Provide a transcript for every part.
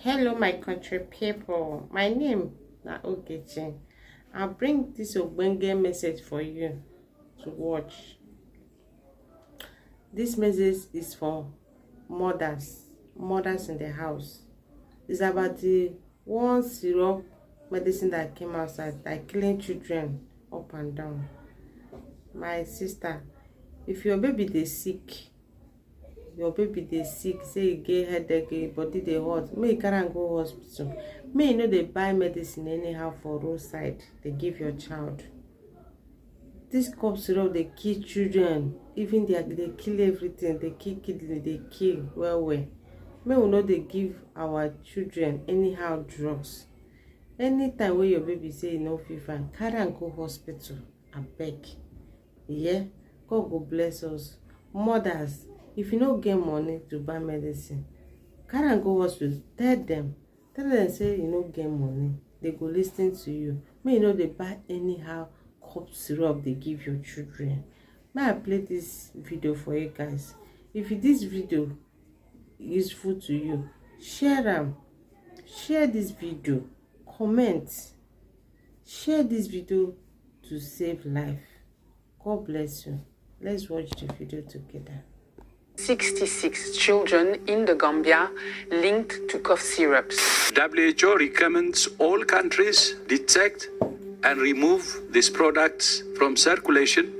Hello my country people, my name na Ogechi. I bring this ogbonge message for you to watch. This message is for mothers in the house. It's about the one syrup medicine that came outside that killing children up and down. My sister, if your baby dey sick, say you get headache, body dey hot, make you carry am go hospital. Make you no dey buy medicine anyhow for roadside. They give your child. This cough syrup they kill children, even they kill everything. They kill kidney, they kill well. Make we no dey give our children anyhow drugs. Anytime when your baby say you no feel fine, carry am go hospital. Abeg. Yeah, God go bless us. Mothers, if you no get money to buy medicine, carry am go hospital. Tell them say you no get money. They go listen to you. May you know they buy anyhow cough syrup they give your children. May I play this video for you guys. If this video useful to you, share them. Share this video. Comment. Share this video to save life. God bless you. Let's watch the video together. 66 children in the Gambia linked to cough syrups. WHO recommends all countries detect and remove these products from circulation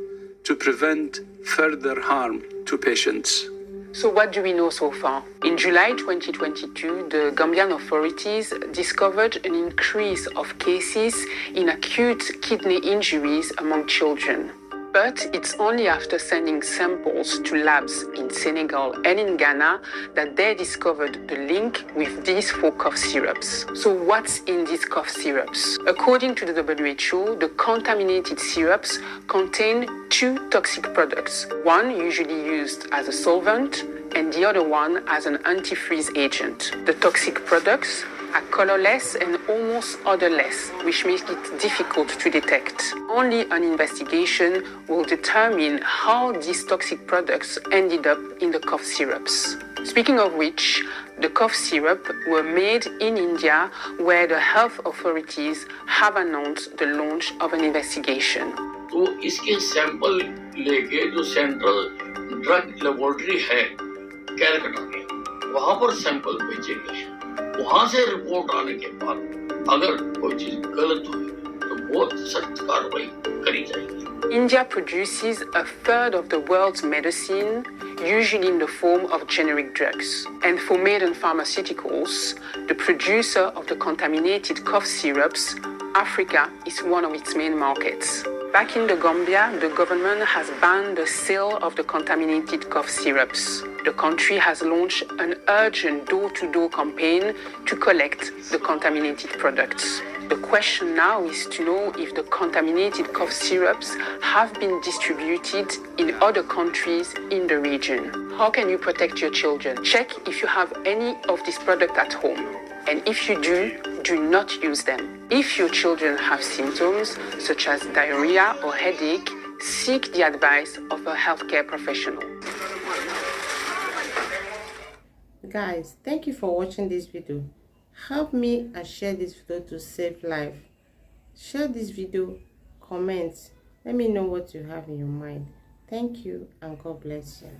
to prevent further harm to patients. So what do we know so far? In July 2022, the Gambian authorities discovered an increase of cases in acute kidney injuries among children. But it's only after sending samples to labs in Senegal and in Ghana that they discovered the link with these 4 cough syrups. So what's in these cough syrups? According to the WHO, the contaminated syrups contain 2 toxic products, one usually used as a solvent and the other one as an antifreeze agent. The toxic products are colorless and almost odorless, which makes it difficult to detect. Only an investigation will determine how these toxic products ended up in the cough syrups. Speaking of which, the cough syrup were made in India, where the health authorities have announced the launch of an investigation. तो इसके sample लेके जो central drug laboratory है कैलकाटा में, वहाँ पर sample भेजे गए। वहाँ से रिपोर्ट आने के बाद अगर कोई चीज गलत हुई तो बहुत सख्त कार्रवाई करी जाएगी। India produces a third of the world's medicine, usually in the form of generic drugs. And for Maiden Pharmaceuticals, the producer of the contaminated cough syrups, Africa is one of its main markets. Back in the Gambia, the government has banned the sale of the contaminated cough syrups. The country has launched an urgent door-to-door campaign to collect the contaminated products. The question now is to know if the contaminated cough syrups have been distributed in other countries in the region. How can you protect your children? Check if you have any of these products at home. And if you do not use them. If your children have symptoms such as diarrhea or headache, seek the advice of a healthcare professional. Guys, thank you for watching this video. Help me and share this video to save life. Share this video, comment, let me know what you have in your mind. Thank you and God bless you.